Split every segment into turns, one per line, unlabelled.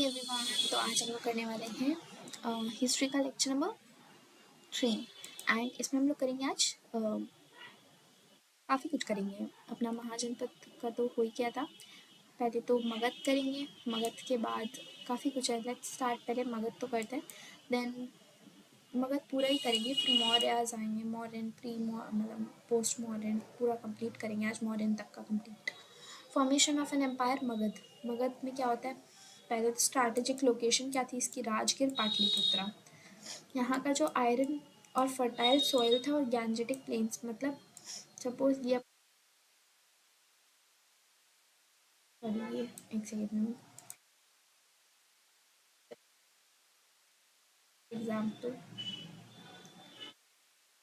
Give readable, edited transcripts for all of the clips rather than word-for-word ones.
Everyone, तो आज हम लोग करने वाले हैं हिस्ट्री का लेक्चर नंबर 3 एंड इसमें हम लोग करेंगे आज काफ़ी कुछ करेंगे। अपना महाजनपद का तो हो ही गया था। पहले तो मगध करेंगे, मगध के बाद काफ़ी कुछ है। लेट्स स्टार्ट, पहले मगध तो करते हैं, देन मगध पूरा ही करेंगे, फिर मौर्याज आएंगे, मॉडर्न मतलब पोस्ट मॉडर्न पूरा कंप्लीट करेंगे आज, मॉडर्न तक का complete. Formation of an empire Magadha. Magadha में क्या होता है? पहले तो स्ट्रैटेजिक लोकेशन क्या थी इसकी? राजगीर पाटलिपुत्रा। यहाँ का जो आयरन और फर्टाइल सॉइल था और गैंजेटिक प्लेन्स, मतलब सपोज ये एक सेकेंड में एग्जाम्पल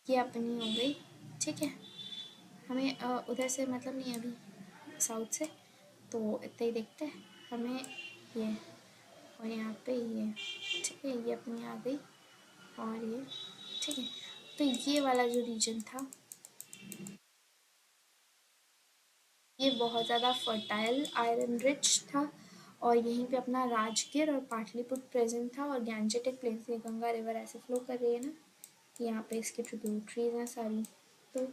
ये अपनी हो गई, ठीक है। हमें उधर से मतलब नहीं, अभी साउथ से, तो इतना ही देखते हैं। हमें ये और यहाँ पे ये, ठीक है, ये अपनी आ गई और ये, ठीक है। तो ये वाला जो रीजन था ये बहुत ज़्यादा फर्टाइल आयरन रिच था, और यहीं पे अपना राजगीर और पाटलिपुत्र प्रेजेंट था, और गैंजेटिक प्लेन्स, ये गंगा रिवर ऐसे फ्लो कर रही है ना, यहाँ पे इसके ट्रिब्यूटरीज हैं सारी। तो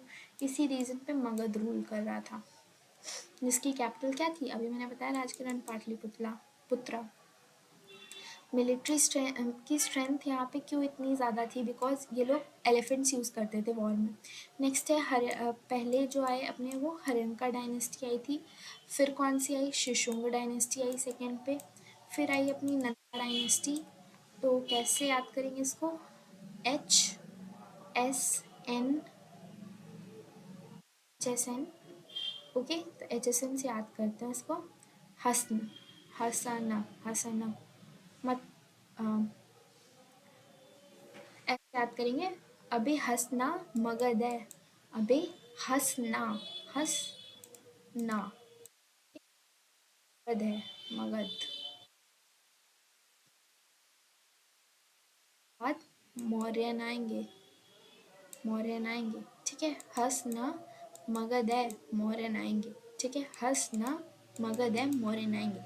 इसी रीजन पे मगध रूल कर रहा था, जिसकी कैपिटल क्या थी? अभी मैंने बताया, राजगीर एंड पाटलिपुत्रा पुत्रा। मिलिट्री की स्ट्रेंथ यहाँ पे क्यों इतनी ज़्यादा थी? बिकॉज ये लोग एलिफेंट्स यूज़ करते थे वॉर में। नेक्स्ट है पहले जो आए अपने वो हर्यंका डायनेस्टी आई थी, फिर कौन सी आई? शिशुंग डायनेस्टी आई सेकेंड पे, फिर आई अपनी नंदा डायनेस्टी। तो कैसे याद करेंगे इसको? HSN, HSN, okay. तो HSN से याद करते हैं इसको। हसन, हसना, हसना मत ऐसे याद करेंगे। अबे हंसना मगध है, अबे हंसना, हंसना मगध है, मगध। बाद मौर्यन आएंगे, मौर्यन आएंगे, ठीक है। हंसना मगध है, मौर्यन आएंगे, ठीक है। हंसना मगध है, मौर्यन आएंगे।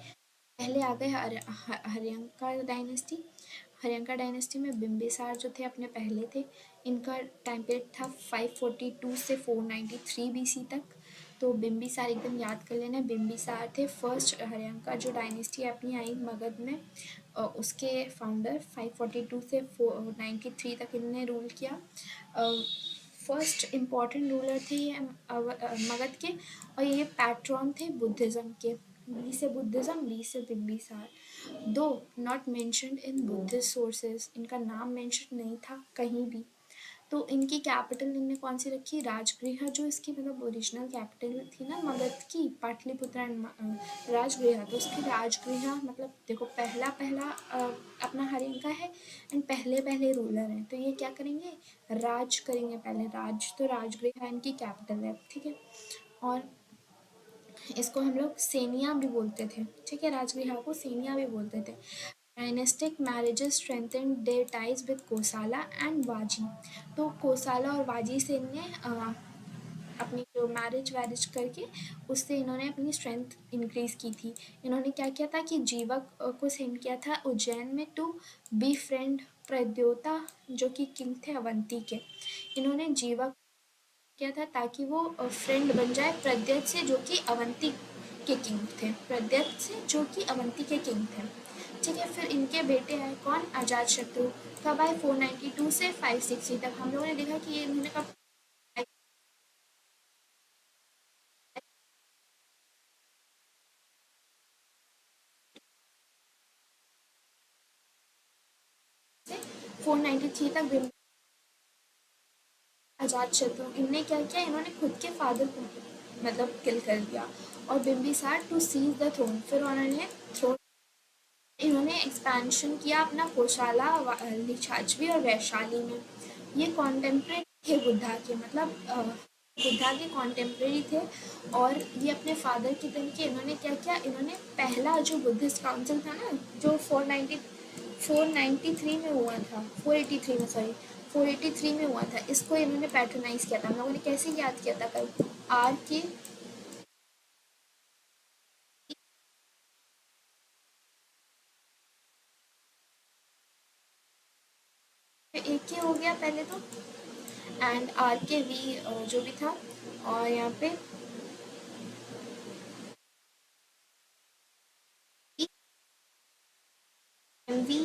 पहले आ गए हर्यंका डायनेस्टी। हर्यंका डायनेस्टी में बिम्बिसार जो थे अपने पहले थे, इनका टाइम पीरियड था 542 से 493 BC तक। तो बिम्बिसार एकदम याद कर लेना, बिम्बिसार थे फर्स्ट हर्यंका जो डायनेस्टी अपनी आई मगध में, उसके फाउंडर। 542 से 493 तक इन्होंने रूल किया। फर्स्ट इम्पॉर्टेंट रूलर थे ये मगध के, और ये पैट्रॉन थे बुद्धिज़्म के। बी से बुद्धिज़्म, बी से बिम्बिसार, दो not mentioned in Buddhist sources, इनका नाम मेंशन नहीं था कहीं भी। तो इनकी कैपिटल इनने कौन सी रखी? राजगृह, जो इसकी मतलब ओरिजिनल कैपिटल थी ना मगध की, पाटलिपुत्र एंड राजगृह। तो उसकी राजगृह मतलब देखो, पहला पहला अपना हरियंका है एंड पहले पहले रूलर हैं, तो ये क्या करेंगे? राज करेंगे पहले, राज। तो राजगृह इनकी कैपिटल है, ठीक है। और इसको हम लोग सेनिया भी बोलते थे, ठीक है। राजगृह को सेनिया भी बोलते थे। Dynastic marriages strengthened their ties with Kosala and Vajji. तो कोसाला और वाजी से इनने अपनी जो मैरिज वैरिज करके उससे इन्होंने अपनी स्ट्रेंथ इंक्रीज की थी। इन्होंने क्या किया था कि जीवक को सेंड किया था उज्जैन में टू बी फ्रेंड प्रद्योता, जो कि किंग थे अवंती के। इन्होंने जीवक किया था ताकि वो फ्रेंड बन जाए प्रद्युत से, जो कि अवंती के किंग थे, प्रद्युत से जो कि अवंती के किंग थे, ठीक है। फिर इनके बेटे आए कौन? अजात शत्रु। कब आए? 492 से 560 तक। हम लोगों ने देखा कि ये इन्होंने कब 493 तक अजात शत्रु। इनने क्या किया? इन्होंने खुद के फादर को मतलब किल कर दिया, और Bimbisara to seize the throne. फिर उन्होंने थ्रोन, इन्होंने एक्सपेंशन किया अपना कोशाला, लिच्छावी और वैशाली में। ये कॉन्टेम्परेरी थे बुद्धा के, मतलब बुद्धा के कॉन्टेम्परेरी थे, और ये अपने फादर के दिन के इन्होंने क्या किया? इन्होंने पहला जो बुद्धिस्ट काउंसिल था ना, जो 493 में हुआ था, 483 में, सॉरी 483 में हुआ था, इसको इन्होंने पैट्रोनाइज किया था। हम लोगों ने कैसे याद किया था कल? आर के एक के हो गया पहले तो, एंड आर के वी जो भी था, और यहाँ पे M V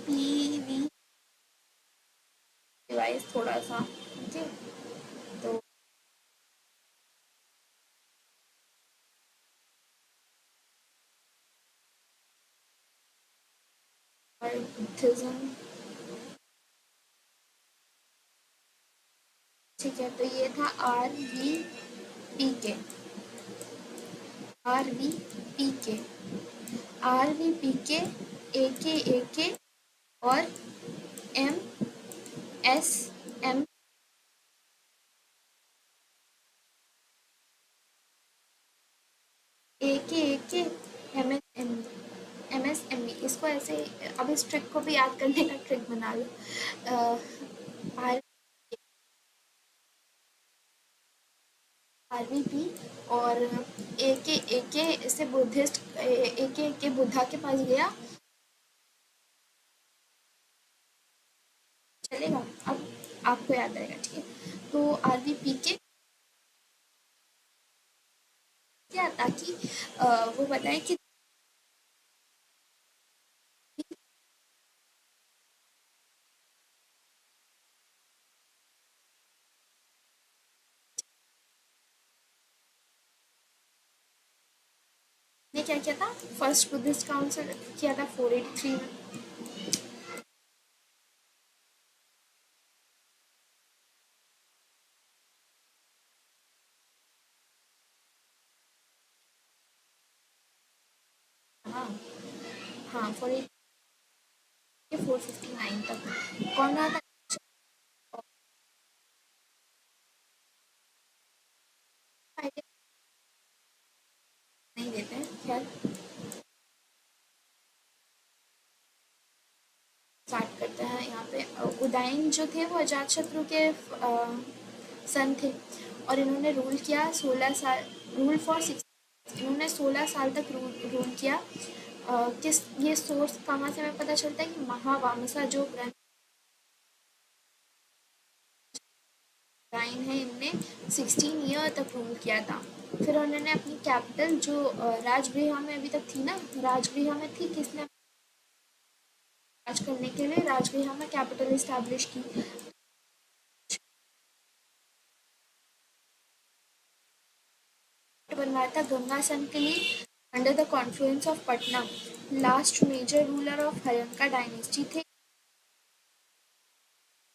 P V device थोड़ा सा, ओके। तो ऑर्थिज्म, ठीक है। तो ये था R V P K, R V P K, R V P K, A K और M S M, A K M S M, M S M E, इसको ऐसे अब इस ट्रिक को भी याद करने का ट्रिक बना लो। आर आरवीपी, और ए के से बुद्धिस्ट, ए के बुद्धा के पास गया, चलेगा। अब आपको याद रहेगा, ठीक है। तो आरवीपी के क्या, ताकि वो बताएं कि ने क्या किया था, फर्स्ट बुद्धिस्ट काउंसिल किया था 483 में। हाँ हाँ, 459 तक कौन रहा था, आइडिया नहीं देते हैं, खैर स्टार्ट करते हैं। यहाँ पे उदयन जो थे वो अजातशत्रु के सन थे, और इन्होंने रूल किया 16 साल, रूल फॉर 6, इन्होंने 16 साल तक रूल किया। किस, ये सोर्स कहाँ से हमें पता चलता है कि महावामसा जो ग्रंथ है, इनने 16 ईयर तक रूल किया था। फिर उन्होंने अपनी कैपिटल जो राजगृह में अभी तक थी ना, राजगृह में थी, किसने राज करने के लिए राजगृह में कैपिटल इस्टेब्लिश की, बनवाया था गंगासन के लिए, under the confluence of Patna. Last major ruler of Haryanka dynasty थे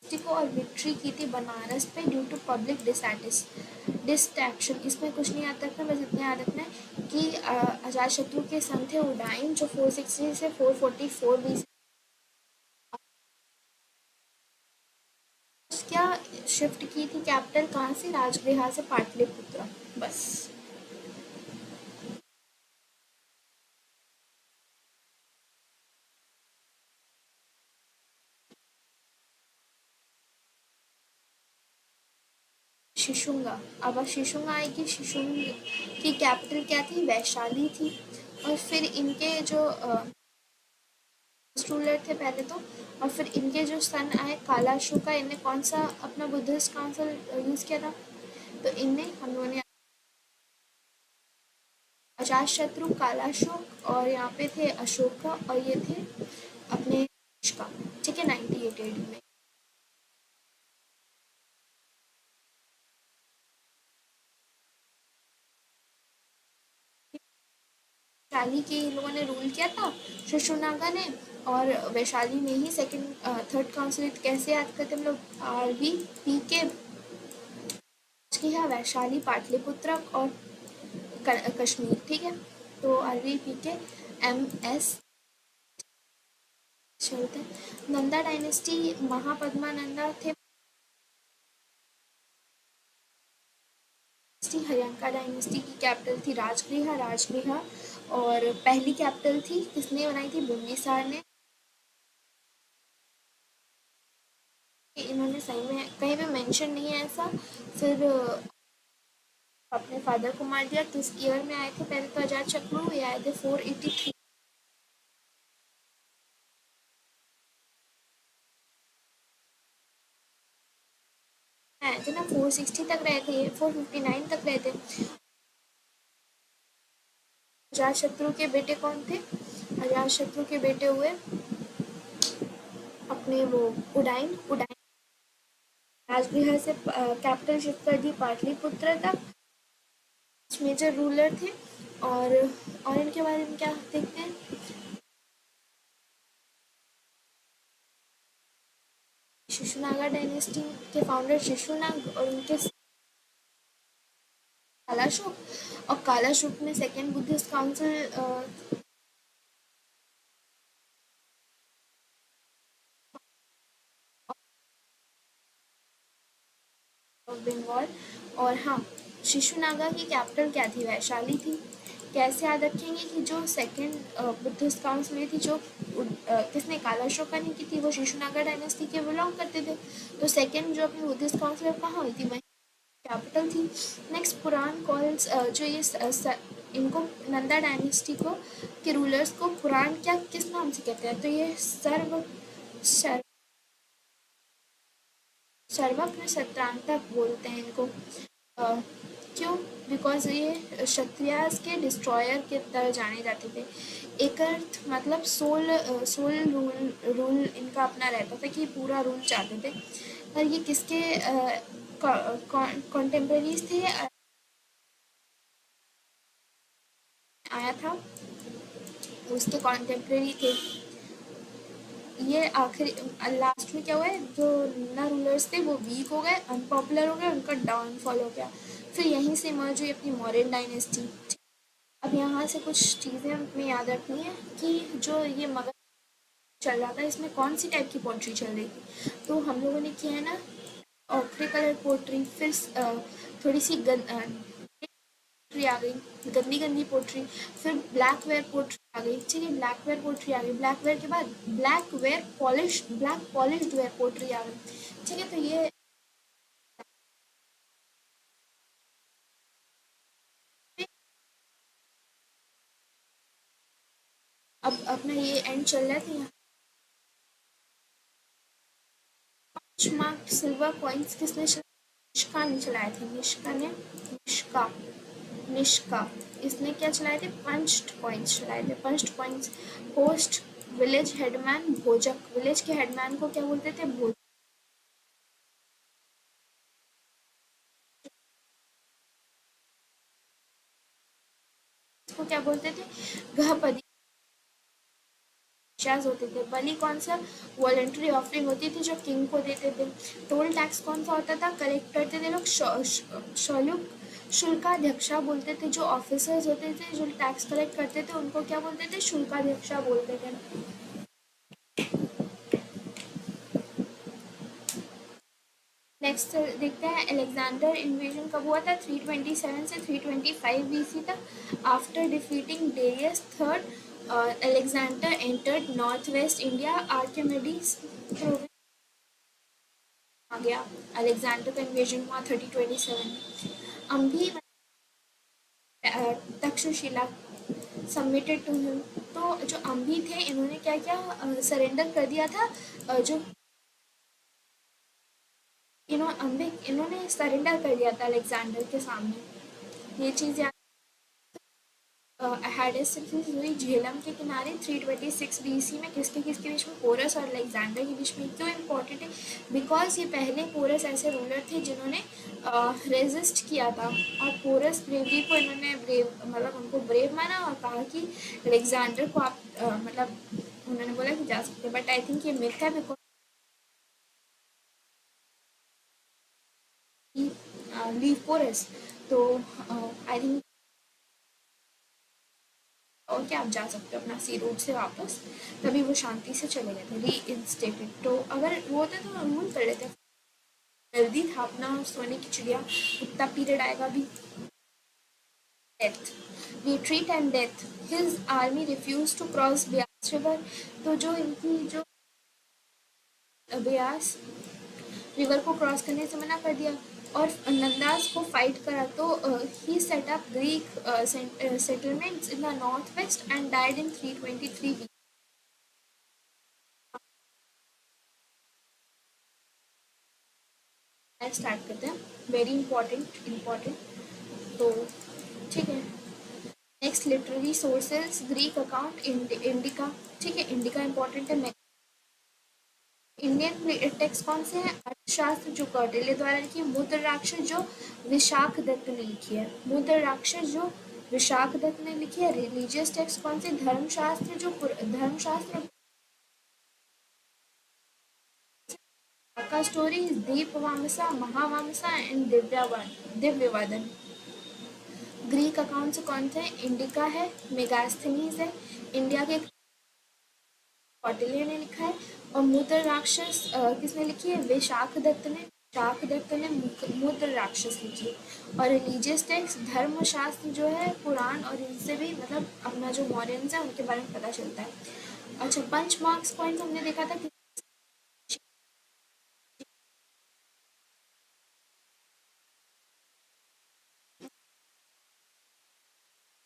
को, और विक्ट्री की थी बनारस पे ड्यू टू पब्लिक डिस्ट्रैक्शन। इसमें कुछ नहीं याद रखना, बस इतना याद रखना है कि अजातशत्रु के सन थे उडाइन, जो 460 से 444 बीसी, क्या शिफ्ट की थी कैपिटल कहाँ से, राजगृह से पाटलिपुत्र, बस। शिशुंगा, अब शिशुंगा आएगी, शिशुंग की कैपिटल क्या थी, वैशाली थी। और फिर इनके जो रूलर थे पहले तो, और फिर इनके जो सन आए कालाशोका, इनने कौन सा अपना बुद्धिस्ट काउंसिल यूज़ किया था, तो इनने, हम लोगों ने अजातशत्रु, कालाशोक, और यहाँ पे थे अशोका, और ये थे अपने का, ठीक है, 98 एडी में। वैशाली के इन लोगों ने रूल किया था, शिशुनागा ने, और वैशाली में ही सेकंड थर्ड काउंसिल कैसे याद करते हम लोग, आरवी पी के, वैशाली, पाटलिपुत्र और कश्मीर, ठीक है। तो आरवी पी के एम एस चलते हैं। नंदा डायनेस्टी, महापद्मानंदा थे, हरियांका डायनेस्टी की कैपिटल थी राजगृह, और पहली कैपिटल थी किसने बनाई थी, बिम्बिसार ने। इन्होंने सही में कहीं भी मेंशन नहीं है ऐसा। फिर अपने फादर को मार दिया, किस ईयर में आए थे, पहले तो अजात शत्रु ये आए थे 483, थे ना 460 तक रहे थे, 459 तक रहे थे। अजातशत्रु के बेटे कौन थे? अजातशत्रु के बेटे हुए अपने वो उडाइन। उडाइन राजगृह से कैपिटल शिफ्ट कर दी पाटलिपुत्र तक। मेजर रूलर थे। और इनके बारे में क्या देखते हैं? शिशुनागा डायनेस्टी के फाउंडर शिशुनाग और उनके कालाशोक। और कालाशोक में second Buddhist council of Bengal. और हाँ, शिशुनागा की कैपिटल क्या थी? वैशाली थी। कैसे याद रखेंगे कि जो सेकेंड बुद्धिस्ट काउंसिल हुई थी, जो किसने कालाशोका ने की थी, वो शिशुनागा डायनेस्टी के बिलोंग करते थे। तो सेकेंड जो अपनी बुद्धिस्ट काउंसिल कहाँ हुई थी? वहीं कैपिटल थी। नेक्स्ट पुराण कॉल्स, जो ये इनको नंदा डायनेस्टी को के रूलर्स को पुराण क्या किस नाम से कहते हैं? तो ये सर्वज्ञ सत्रांतक बोलते हैं इनको। क्यों? बिकॉज ये क्षत्रियास के डिस्ट्रॉयर के तरह जाने जाते थे। एक अर्थ मतलब सोल रूल इनका अपना रहता था कि पूरा रूल चाहते थे। पर ये किसके कॉन्टेम्पररीज थे? आया था, उसके कॉन्टेम्पररी थे। ये आखिरी लास्ट में क्या हुआ है, जो नन्ना रूलर्स थे वो वीक हो गए, अनपॉपुलर हो गए, उनका डाउनफॉल हो गया। फिर यहीं से इमर्ज हुई अपनी मौर्यन डायनेस्टी। अब यहाँ से कुछ चीज़ें हमें याद रखनी है कि जो ये मगध चल रहा था, इसमें कौन सी टाइप की पोट्री चल रही थी। तो हम लोगों ने किया है ना, ऑक्ट्री कलर पोट्री, फिर थोड़ी सी पोट्री आ गई, गंदी गंदी पोट्री। फिर ब्लैक वेयर पोट्री आ गई, ठीक है, ब्लैक वेयर पोट्री आ गई। ब्लैक वेयर के बाद ब्लैक पॉलिश्ड वेयर पोट्री आ गई, ठीक है। तो ये अब अपना ये एंड चल रहा था। यहाँ मार्क सिल्वर कॉइन्स किसने निष्का ने चलाए थे? निष्का निष्का इसने क्या चलाए थे? पंच्ड कॉइन्स चलाए थे, punched coins. Post village headman भोजक, विलेज के हेडमैन को क्या बोलते थे? भोजक को क्या बोलते थे? गृहपति होते थे। बलि कौन सा? वॉलेंट्री ऑफरिंग होती थी जो किंग को देते थे। टोल टैक्स कौन सा होता था? कलेक्ट करते थे लोग शौलुक। शुल्काध्यक्षा बोलते थे, जो ऑफिसर्स होते थे जो टैक्स कलेक्ट करते थे उनको क्या बोलते थे? शुल्काध्यक्षा बोलते थे। नेक्स्ट देखते हैं, अलेक्जेंडर इन्वेजन कब हुआ था? 327 से 325 बीसी तक। After defeating Darius third, Alexander entered north west India. आर्किमिडीज प्रोविंस आ गया। अलेक्जेंडर का इन्वेजन हुआ 3027 में। Ambhi Taxila submitted to him. तो जो अम्भी थे इन्होंने क्या किया? सरेंडर कर दिया था। जो इन्होंने सरेंडर कर दिया था अलेक्जेंडर के सामने। ये चीज़ याद। हेडेसिस हुई झेलम के किनारे 326 बीसी में। किसके बीच में? पोरस और अलेक्जेंडर के बीच में। क्यों इम्पोर्टेंट है? बिकॉज ये पहले पोरस ऐसे रूलर थे जिन्होंने रेजिस्ट किया था, और पोरस ब्रेवरी को इन्होंने मतलब उनको ब्रेव माना और कहा कि अलेक्जेंडर को आप मतलब उन्होंने बोला कि जा सकते। बट आई थिंक ये मिथ है, बिकॉज लीव पोरस। तो आई थिंक और क्या, आप जा सकते हो अपना सी रूट से वापस। तभी वो शांति से चले गए थे, री इंस्टेटेड। तो अगर वो होते तो रूल कर लेते। जल्दी था अपना सोने की चिड़िया, उतना पीरियड आएगा भी। Death, retreat and death. His army refuse to cross Beas river. तो जो इनकी जो ब्यास रिवर को क्रॉस करने से मना कर दिया और नंदास को फाइट करा। तो he set up Greek settlements in the north west and died in 323 B. Start करते हैं, वेरी इंपॉर्टेंट। तो ठीक है, next literary sources, Greek account, Indica. ठीक है, इंडिका इंपॉर्टेंट है। इंडियन टेक्स्ट कौन से हैं? अर्थशास्त्र जो कौटिल्य द्वारा लिखी है, मुद्र राक्षस जो विशाख दत्त ने लिखी है, मुद्र राक्षस जो विशाख दत्त ने लिखी है। रिलीजियस टेक्स्ट कौन से? धर्मशास्त्र जो धर्मशास्त्र का स्टोरी, दीपवामसा, महावामसा एंड दिव्यवादन। ग्रीक अकाउंट से कौन थे? इंडिका है, मेगास्थनीज है, इंडिया के कौटिल्य ने लिखा है, और मुद्र राक्षस किसने लिखी है? विशाख दत्त ने। विशाख दत्त ने मुद्र राक्षस लिखी है। और रिलीजियस टेक्स्ट धर्मशास्त्र जो है पुराण, और इनसे भी मतलब अपना जो मॉरियंस है उनके बारे में पता चलता है। अच्छा, पंच मार्क्स पॉइंट हमने देखा था कि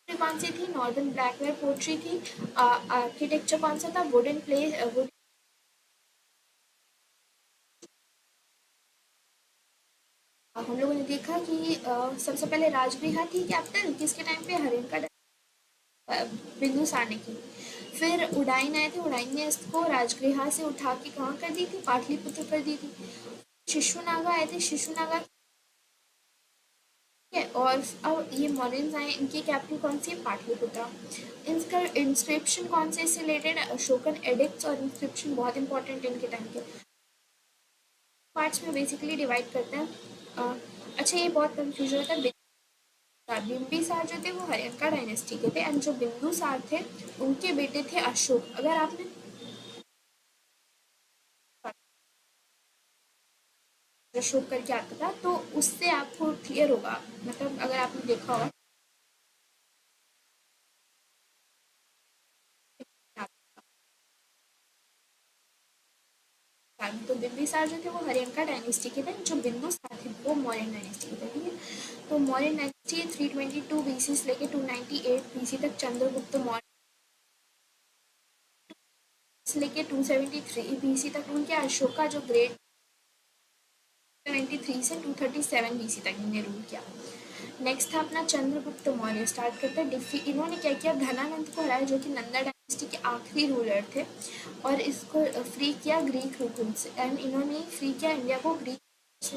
कौन सी थी? नॉर्दर्न ब्लैकवेयर पोट्री थी। आर्किटेक्चर कौन सा था? वुडन प्ले हम लोगों ने देखा कि सबसे पहले राजगृह थी कैपिटल, किसके टाइम पे? हरियंका बिंदुसार ने की। फिर उडाइन आए थे, उडाइन ने इसको राजगृह से उठा के कहाँ कर दी थी? पाटलिपुत्र कर दी थी। शिशुनागा आए थे, शिशुनागा है, और अब ये मॉडर्न्स आए, इनकी कैपिटल कौन सी है? पाटलिपुत्र। इनका इंस्क्रिप्शन कौन से इससे रिलेटेड? अशोकन एडिक्ट्स और इंस्क्रिप्शन बहुत इंपॉर्टेंट है इनके टाइम के। पार्ट्स में बेसिकली डिवाइड करते हैं। अच्छा, ये बहुत कंफ्यूजन होता है। बिंबिसार जो थे वो हरियंका डायनेस्टी के थे, एंड जो बिंदुसार थे उनके बेटे थे अशोक। अगर आपने अशोक करके आता था तो उससे आपको क्लियर होगा, मतलब अगर आपने देखा होगा तो बिंबिसार जो थे वो हरियंका डायनेस्टी के थे, जो बिंदुसार थे वो मौर्यन डायनेस्टी के थे। ठीक है, तो मौर्यन डायनेस्टी 322 बीसी से लेके 298 बीसी तक, चंद्रगुप्त मौर्य से लेके 273 बीसी तक रूल किया। अशोका जो ग्रेट 93 से 237 बीसी तक इन्हें रूल किया। नेक्स्ट था अपना चंद्रगुप्त मौर्य। स्टार्ट करते हैं। इन्होंने क्या किया? धनानंद को हराया, जो कि नंदा डायनेस्टी के आखिरी रूलर थे, और इसको फ्री किया ग्रीक हुकूमत से, एंड इन्होंने फ्री किया इंडिया को ग्रीक से।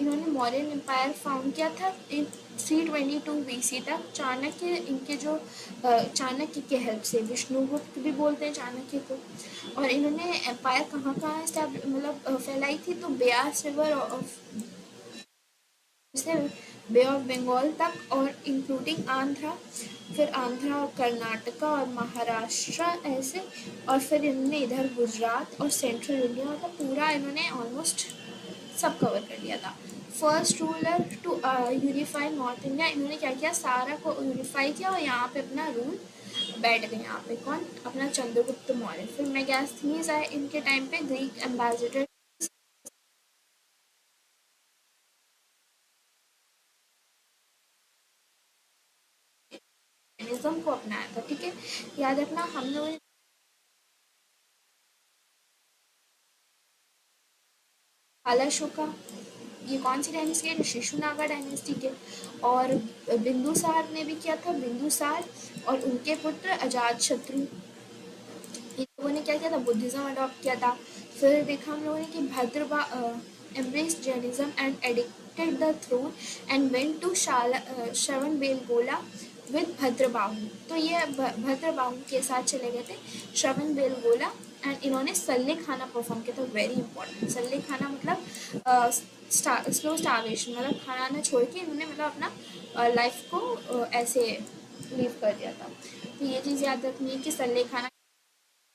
इन्होंने मौर्यन एम्पायर फाउंड किया था इन 322 बीसी तक। चाणक्य इनके जो चाणक्य के हेल्प से, विष्णुगुप्त भी बोलते हैं चाणक्य को। और इन्होंने एम्पायर कहाँ कहाँ मतलब फैलाई थी? तो ब्यास रिवर ऑफ से बे ऑफ बंगाल तक, और इंक्लूडिंग आंध्रा, फिर आंध्रा, कर्नाटका और महाराष्ट्र ऐसे, और फिर इन्होंने इधर गुजरात और सेंट्रल इंडिया, मतलब पूरा इन्होंने ऑलमोस्ट सब कवर कर लिया था। First ruler to unify north India. इन्होंने क्या किया? सारा को यूनिफाई किया और यहाँ पे अपना रूल बैठ गए। यहाँ पे कौन? अपना चंद्रगुप्त मौर्य। फिर मेगास्थनीज आए इनके टाइम पे, ग्रीक एम्बेसडर को अपनाया था। ठीक है, याद रखना हम लोग अलाशोका, ये कौन सी डायनेस्टी है? शिशुनागा डायनेस्टी के। और बिंदुसार ने भी किया था, बिंदुसार और उनके पुत्र अजात शत्रु, इन लोगों ने क्या किया था? बुद्धिज्म अडॉप्ट किया था। फिर देखा हम लोगों ने कि भद्रबा embraced Jainism and adopted the throne and went to Shravan Belagola with Bhadrabahu. तो ये भद्रबाहु के साथ चले गए थे श्रवण बेलगोला, एंड इन्होंने सल्ले खाना परफॉर्म किया था। वेरी इंपॉर्टेंट, सल्ले खाना मतलब स्लो स्टार्वेशन, मतलब खाना ना छोड़ के इन्होंने मतलब अपना लाइफ को ऐसे लीव कर दिया था। तो ये चीज़ याद रखनी है कि सल्ले खाना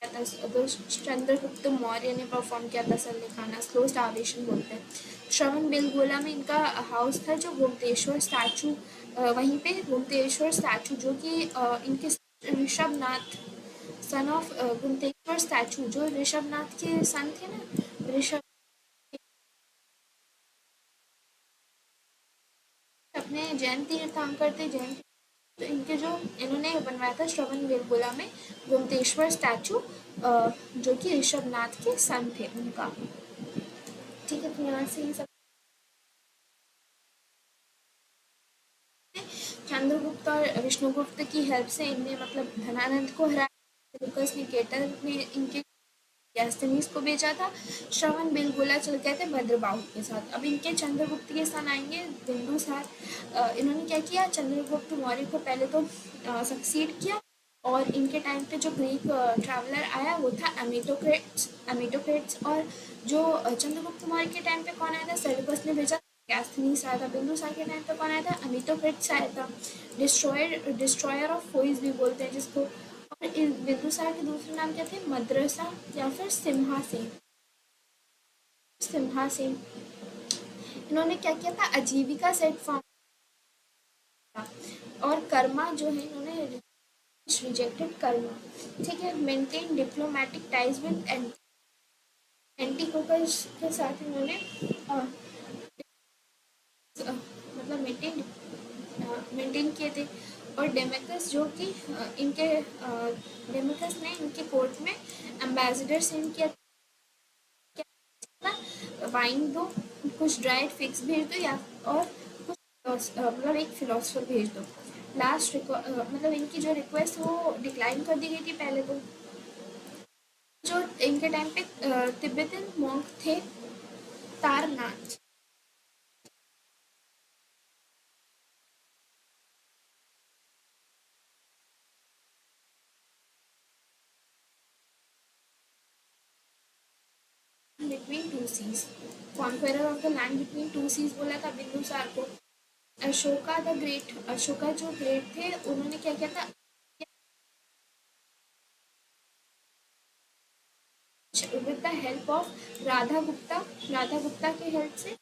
तो चंद्रगुप्त मौर्य ने परफॉर्म किया था सल्ले खाना, स्लो स्टार्वेशन बोलते हैं। श्रवण बेलगोला में इनका हाउस था, जो गोमतेश्वर स्टैचू, वहीं पे गोमतेश्वर स्टैचू जो कि इनके Rishabhanatha son of Gomateshwara statue, जो ऋषभनाथ के सन थे ना, ऋषभ अपने जैन तीर्थंकर थे, जैन, तो इनके जो इन्होंने बनवाया था श्रवण बेलगोला में गोमतेश्वर स्टैचू, जो कि ऋषभनाथ के सन थे उनका। ठीक है, तो यहाँ से ये सब चंद्रगुप्त और विष्णुगुप्त की हेल्प से इनने मतलब धनानंद को हराया। सेल्यूकस निकेटर ने इनके गैस्थनीज को भेजा था। श्रवण बेलगोला चल गए थे भद्रबाहु के साथ। अब इनके चंद्रगुप्त के सन आएंगे बिंदुसार। इन्होंने क्या किया, चंद्रगुप्त मौर्य को पहले तो सक्सीड किया, और इनके टाइम पे जो ग्रीक ट्रैवलर आया वो था एमिटोक्रेट्स। और जो चंद्रगुप्त मौर्य के टाइम पे कौन आया था, सेल्यूकस ने भेजा। गैस्थनीज आया था। बिंदुसार के टाइम पे कौन आया था, एमिटोक्रेट्स आया था। डिस्ट्रॉयर ऑफ फोइस भी बोलते हैं जिसको। और बिंदुसार के दूसरे नाम क्या थे, मद्रसा या फिर सिम्हासेन। सिम्हासेन इन्होंने क्या किया था, आजीविका सेट फॉर्म था। और कर्मा जो है इन्होंने रिजेक्टेड कर्मा। ठीक है। मेंटेन डिप्लोमेटिक टाइज विद एंटीकोकस के साथ इन्होंने मतलब मेंटेन किए थे। और डेमेकस जो कि इनके डेमेकस ने इनके कोर्ट में एम्बेसडर सेंड किया था, वाइन दो, कुछ ड्राइड फिक्स भेज दो, या और कुछ मतलब एक फिलोसफर भेज दो। लास्ट मतलब इनकी जो रिक्वेस्ट वो डिक्लाइन कर दी गई थी पहले तो। जो इनके टाइम पे तिब्बतन मॉन्क थे Taranath, between two seas, conqueror of the land between two seas बोला था बिंदुसार को। अशोका द ग्रेट, अशोका जो ग्रेट थे उन्होंने क्या किया था, with the help of Radha Gupta के हेल्प से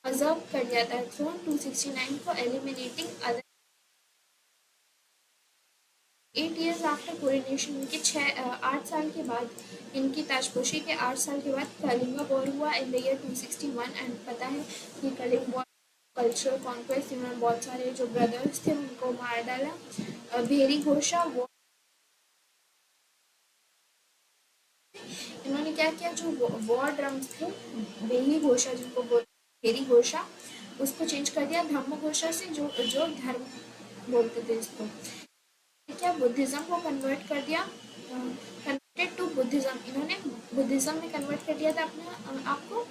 अजर्व कर दिया था थ्रोन 269 को, eliminating other. 8 years after coronation, इनके 8 साल के बाद, इनकी ताजपोशी के 8 साल के बाद कलिंगा वॉर हुआ इन द ईयर 261। एंड पता है कि कलिंग वॉर कल्चरल कॉन्क्वेस्ट, इन्होंने बहुत सारे जो ब्रदर्स थे उनको मार डाला। भेरी घोषा वो, इन्होंने क्या किया, जो वॉर ड्रम्स थे बेली घोषा जिनको बोलते भेरी घोषा, उसको चेंज कर दिया धम्म घोषा से, जो जो धर्म बोलते थे इसको। क्या बुद्धिज्म को कन्वर्ट कर दिया, कन्वर्टेड टू बुद्धिज्म, इन्होंने बुद्धिज्म में कन्वर्ट कर दिया था अपने आपको।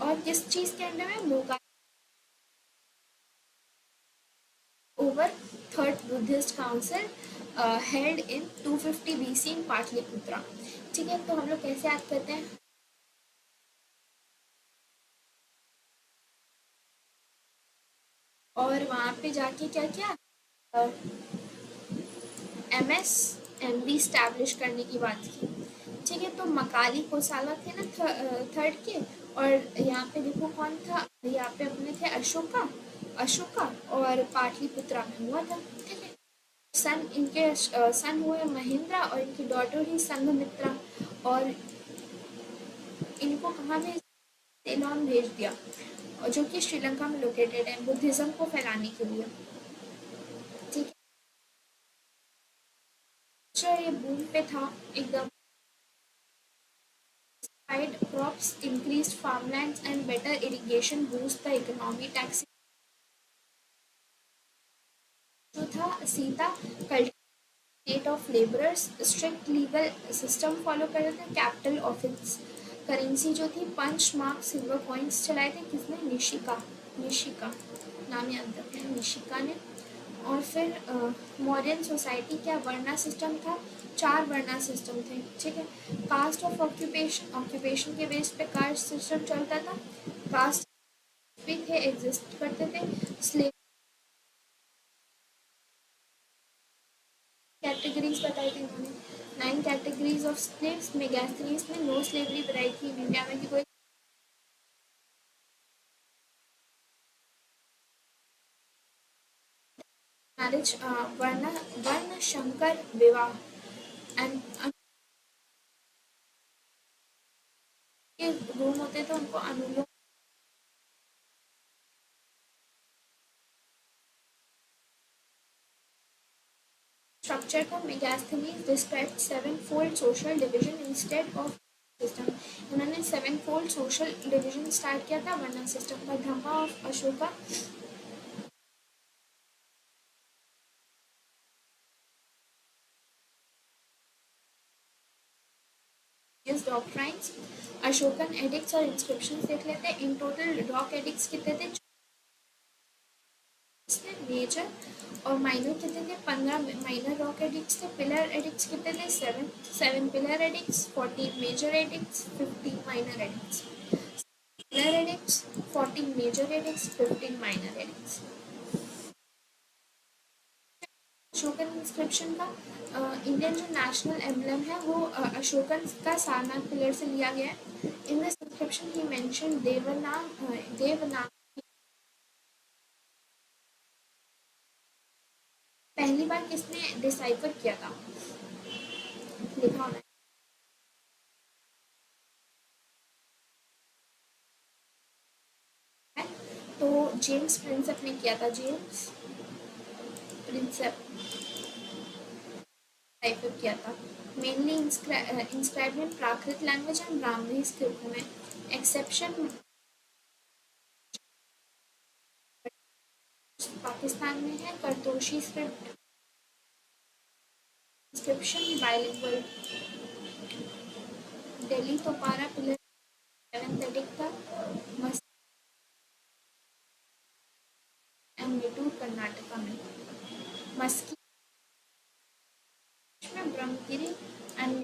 और किस चीज़ के अंडर में, Moga over third Buddhist council held in 250 BC इन पाटलिपुत्रा। ठीक है। तो हम लोग कैसे याद करते हैं, और वहाँ पे जाके क्या किया, MS MB स्टैब्लिश करने की बात की। ठीक है। तो मकाली कोसाला थे ना थर्ड के, और यहाँ पे देखो कौन था, यहाँ पे अपने थे अशोका और पाटलिपुत्रा में हुआ था। ठीक है। सन इनके सन हुए महेंद्रा, और इनकी डॉटर ही संघमित्रा। और इनको कहाँ भेज, सेलोन भेज दिया, और जो कि श्रीलंका में लोकेटेड है, बुद्धिज्म को फैलाने के लिए। ठीक है। अच्छा, ये बूम पे था एकदम। Crops, increased farmlands and better irrigation boost the economy. Tax जो था Sita, state of labourers, strict legal system follow कर रहे थे, कैपिटल ऑफिस करेंसी जो थी पंच मार्क सिल्वर कॉइन्स चलाए थे, किसने, निशिका नाम याद रखते हैं, निशिका ने। और फिर मॉडर्न सोसाइटी क्या वर्णा सिस्टम था, 4 वर्णा सिस्टम थे। ठीक है। कास्ट ऑफ ऑक्यूपेशन के बेस पे कास्ट सिस्टम चलता था। कास्ट भी थे, एग्जिस्ट करते थे। स्लेव कैटेगरीज बताई थी उन्होंने, 9 कैटेगरीज ऑफ स्लेव्स में गैस्थनीज ने नो स्लेवरी बताई थी इंडिया में कि कोई मैरिज, वर्ण शंकर विवाह एंड के रूम होते थे उनको अनुलोम स्ट्रक्चर का। Megasthenes describe 7-fold social division instead of system, उन्होंने 7-fold सोशल डिवीजन स्टार्ट किया था वर्ण सिस्टम का। धम्मा of Ashoka doctrines, Ashokan addicts और इंस्क्रिप्शंस देख लेते हैं। इन टोटल रॉक एडिक्ट्स कितने थे? मेजर और माइनर कितने थे? 15 माइनर रॉक एडिक्ट्स थे। पिलर एडिक्ट्स कितने थे? 7 pillar edicts, 14 major edicts, 15 minor edicts. Pillar edicts, 14 major edicts, 15 minor edicts. Ashokan inscription का इंडियन जो नेशनल एम्बलम है वो अशोकन का सारनाथ पिलर से लिया गया है। In this inscription he mention Devanam. पहली बार किसने डिसाइफर किया था? लिखा होना है। तो जेम्स प्रिंसेप ने किया था। जेम्स प्रिंसेप डिसाइफर किया था। Mainly inscribed in Prakrit language and Brahmi script में। एक्सेप्शन पाकिस्तान में है। Kharosthi script inscription bilingual. Delhi Topra pillar 7th edict था। निटूर कर्नाटका में। मस्की में ब्रह्मगिरी एंड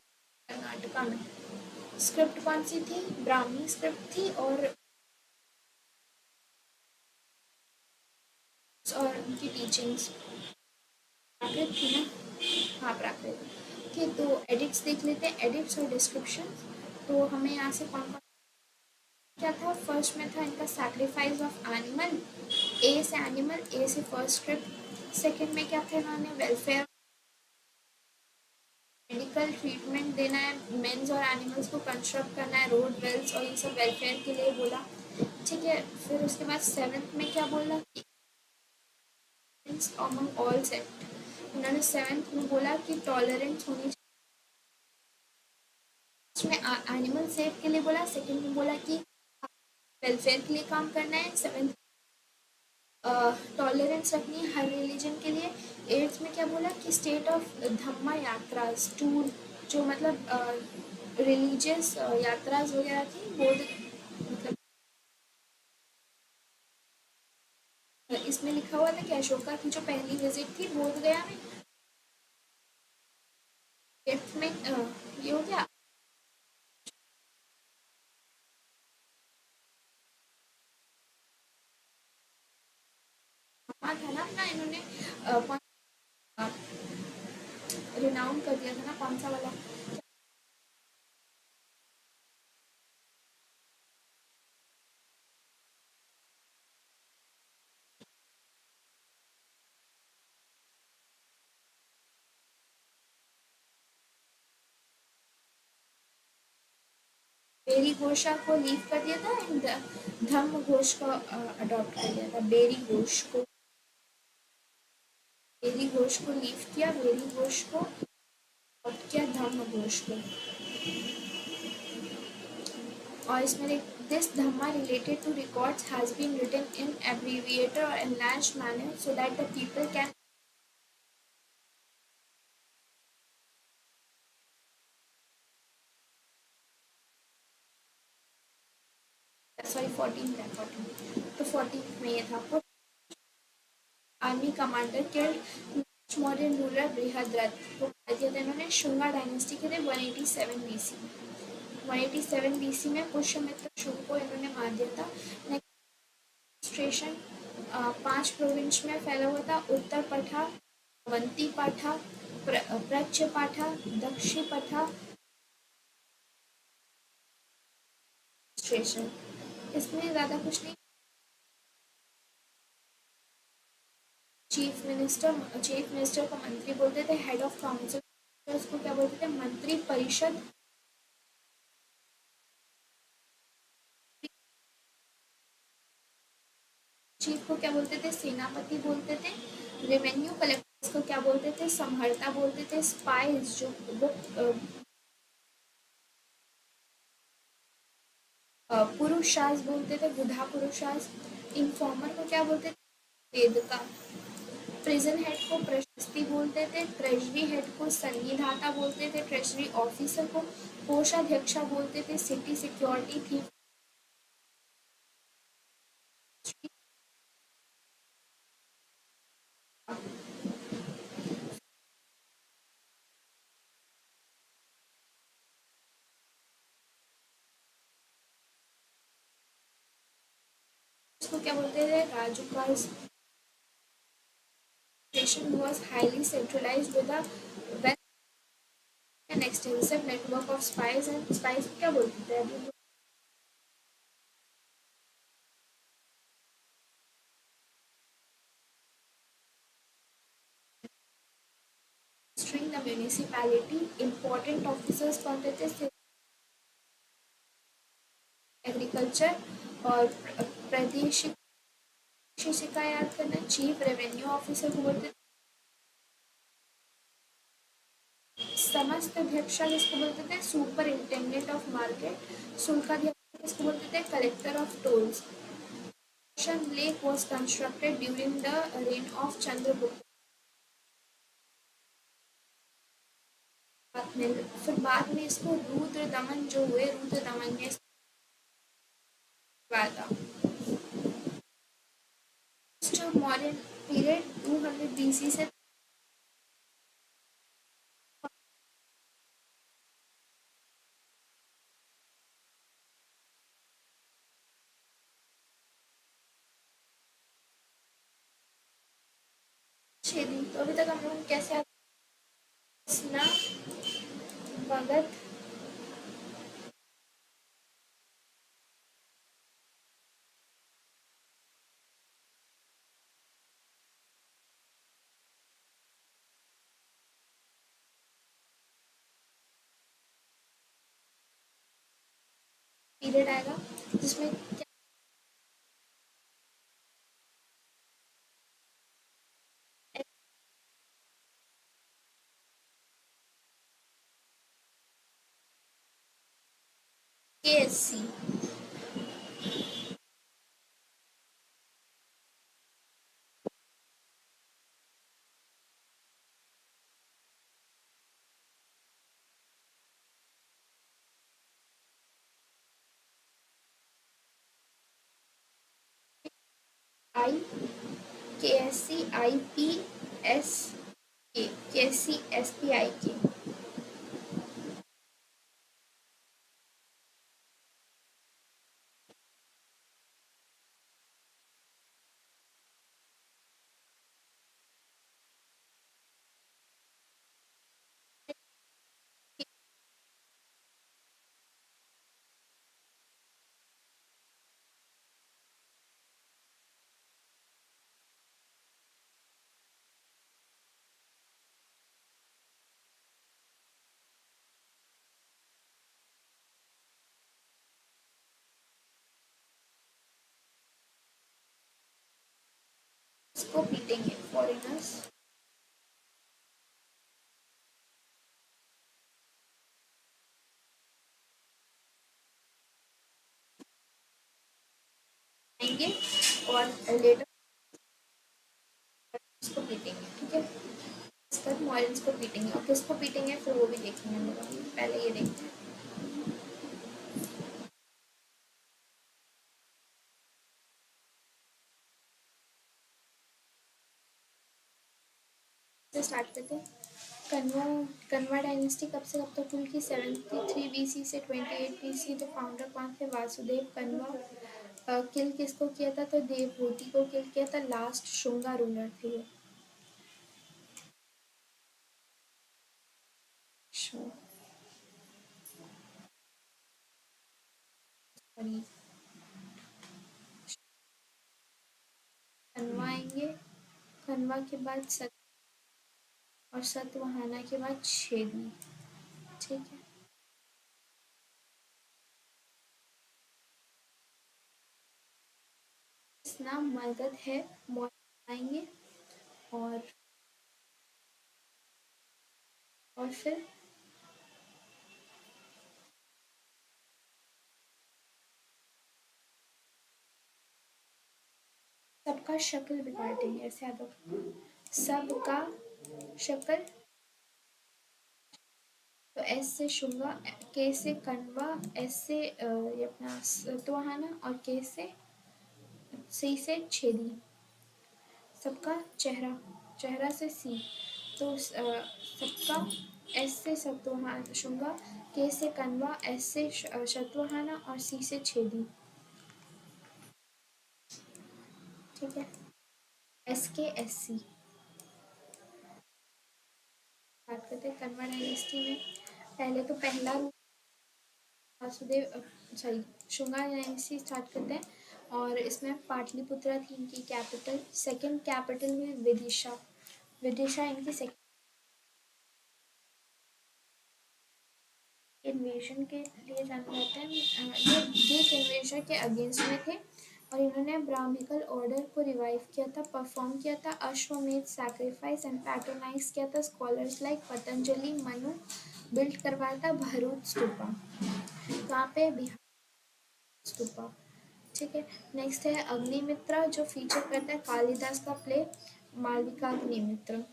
कर्नाटका में। स्क्रिप्ट कौन सी थी? ब्राह्मी स्क्रिप्ट थी और उनकी टीचिंग्स प्राकृत थी ना। हाँ प्राकृत। ठीक, तो एडिट्स देख लेते हैं। एडिट्स और डिस्क्रिप्शन। तो हमें यहाँ से कौन कौन क्या था? फर्स्ट में था इनका सैक्रिफाइस ऑफ एनिमल। ए से एनिमल, ए से फर्स्ट स्क्रिप्ट। सेकंड में क्या था? इन्होंने वेलफेयर, मेडिकल ट्रीटमेंट देना है मेंस और एनिमल्स को, कंस्ट्रक्ट करना है रोड, वेल्स और ये सब वेलफेयर के लिए बोला। ठीक है, फिर उसके बाद 7th में क्या बोला? Among all sect. इन्होंने 7th में बोला कि टॉलरेंस होनी चाहिए। एनिमल सेफ के लिए बोला। सेकंड में बोला कि वेलफेयर के लिए काम करना है। 7th टॉलरेंस रखनी है हर रिलीजन के लिए। 8th में क्या बोला कि स्टेट ऑफ धम्मा यात्रास, टूर जो मतलब रिलीजियस यात्रास वगैरह थी बौद्ध, मतलब इसमें लिखा हुआ था कि अशोका की जो पहली विजिट थी बोध गया में। 8th में ये हो गया। हाँ था ना अपना, इन्होंने रिनाउंड कर दिया था ना, कौन सा वाला? बेरी घोषा को लीव कर दिया था एंड धम्म घोष को अडॉप्ट कर लिया था। बेरी घोष को लीव किया, बेरी घोष को अडॉप्ट किया, धम्म घोष को। और इसमें this dhamma related to records has been written in abbreviated or enlarged manner so that the people can sorry 14 था 14 तो 14 में ये था। Army commander killed Mauryan ruler Brihadratha को मार दिया था इन्होंने। शुंगा डायनेस्टी के थे 187 बीसी। 187 बीसी में पुष्यमित्र शुंग को इन्होंने मार दिया था। एडमिनिस्ट्रेशन 5 प्रोविंस में फैला हुआ था। उत्तर पठा, अवंती पाठा, प्रच्य पाठा, दक्षि पठा। इसमें ज़्यादा कुछ नहीं। चीफ मिनिस्टर को मंत्री बोलते थे। हेड ऑफ काउंसिल उसको क्या बोलते थे? मंत्री परिषद। चीफ को क्या बोलते थे? सेनापति बोलते थे। रेवेन्यू कलेक्टर्स को क्या बोलते थे? संहर्ता बोलते थे। स्पाइस जो पुरुषास बोलते थे, बुधा पुरुषास। इन्फॉर्मर को क्या बोलते थे? वेदका। प्रिजन हेड को प्रशस्ति बोलते थे, ट्रेजरी हेड को संविधाता बोलते थे, ट्रेजरी ऑफिसर को कोषाध्यक्षा बोलते थे, सिटी सिक्योरिटी थी, उसको क्या बोलते थे, राजू का station was highly centralized with a well and extensive network of spies and spies को क्या बोलते थे अभी the municipality important officers कौन थे एग्रीकल्चर और प्रादेशिक शिकायत करना, चीफ रेवेन्यू ऑफिसर को बोलते समस्त अध्यक्षा किसको बोलते थे, सुपर इंटेंडेंट ऑफ मार्केट, शुल्काध्यक्ष किसको बोलते थे, collector of tolls. Lake was constructed during the reign of Chandragupta. फिर बाद में इसको रुद्र दमन जो हुए, रुद्र दमन ने था। मॉडर्न पीरियड 200 BC से छेदी। तो अभी तक हम लोग कैसे स्ना भगत पीरियड आएगा जिसमें KSC आई KSC IPS के KSC SPI के इसको पीटेंगे फॉरेनर्स आएंगे और लेटर इसको पीटेंगे, ठीक है। इसका मॉरियंस को पीटेंगे और किसको पीटेंगे फिर वो भी देखेंगे हम लोग। पहले ये देखते हैं से स्टार्ट करते हैं। कन्वा कन्वा डायनेस्टी कब से कब तक रूल की, 73 BC से 28 BC। द फाउंडर कौन थे, वासुदेव कन्वा। किल किसको किया था, तो देवभूति को किल किया था, लास्ट शुंगा रूलर थे। कन्वा आएंगे, कन्वा के बाद सत और सतवाहना के बाद छेदी, ठीक है। नाम मगध है, आएंगे और फिर सबका शक्ल बिगाड़ देंगे, ऐसे याद रखो। सबका शक्ल, तो एस से शुंगा, के से कण्वा, एस से ये अपना सत्वहाना और के से सी से छेदी। सबका चेहरा, चेहरा से सी, तो सबका एस से सत्वहाना शुंगा, के से कण्वा, एस से शत्वहाना और सी से छेदी। ठीक है, एस के एस सी। बात करते हैं कण्वा डायनेस्टी में। पहले तो पहला Vasudev sorry Shunga dynasty start करते हैं और इसमें पाटलिपुत्रा थी इनकी कैपिटल। सेकंड कैपिटल में विदिशा, विदिशा इनकी सेकंड इन्वेजन के लिए जाने जाते हैं। ये ग्रीक इन्वेजन के अगेंस्ट में थे और इन्होंने ब्राह्मिकल ऑर्डर को रिवाइव किया था, परफॉर्म किया था, अश्वमेध सैक्रिफाइस एंड पैट्रोनाइज किया था scholars like Patanjali, Manu, build करवाया था भरूच स्तूपा। कहाँ पे? बिहार स्तूपा। ठीक है, नेक्स्ट है अग्निमित्रा जो फीचर करता है कालिदास का प्ले मालविका अग्निमित्र।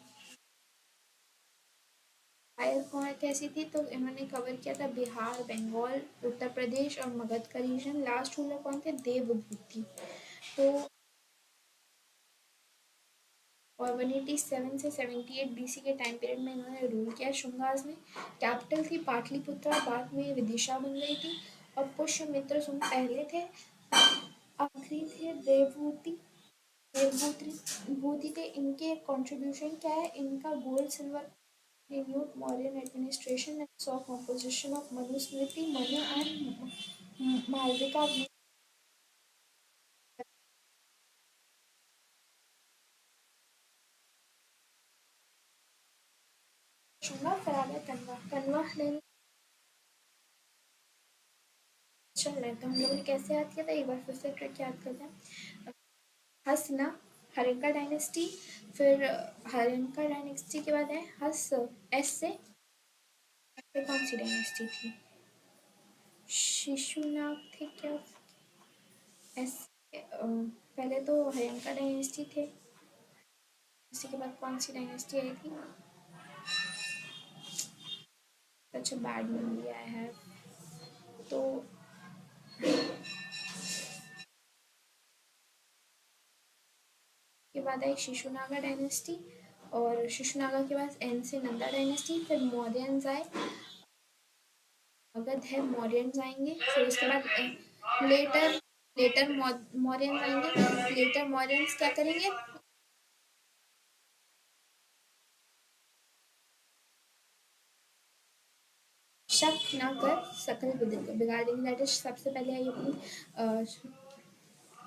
फायर कौन कैसी थी? तो इन्होंने कवर किया था बिहार, बंगाल, उत्तर प्रदेश और मगध का रीजन। लास्ट रूलर कौन थे? देवभूति। तो और 187 से 78 बीसी के टाइम पीरियड में इन्होंने रूल किया शुंगास में। कैपिटल थी पाटलिपुत्रा, बाद में विदिशा बन गई थी और पुष्यमित्र सुंग पहले थे, आखिरी थे देवभूति। देवभूति भूति थे। इनके कंट्रीब्यूशन क्या है? इनका gold silver renewed Mauryan administration and saw composition of Manusmriti, Manu and Malvika. Shunga फिर आ गया कण्वा। कण्वा नहीं चल रहे तो हम लोगों ने कैसे याद किया था, एक बार फिर से ट्रिक याद करते हैं। हसना, हरिंका डायनेस्टी, फिर हरिंका डायनेस्टी के बाद है हस, एस से कौन सी डायनेस्टी थी? शिशुनाग थे क्या? एस पहले तो हरिंका डायनेस्टी थे, इसी के बाद कौन सी डायनेस्टी आई थी? Such a bad memory I have। तो के बाद आई शिशुनागा डायनेस्टी और शिशुनागा के बाद एन से नंदा डायनेस्टी, फिर मौर्यंस आए, मगध है मौर्यंस आएंगे, फिर उसके बाद लेटर लेटर मौर्यंस आएंगे। लेटर मौर्यंस क्या करेंगे? शक ना कर सकल बिगाड़ देंगे। दैट इज सबसे पहले आई अपनी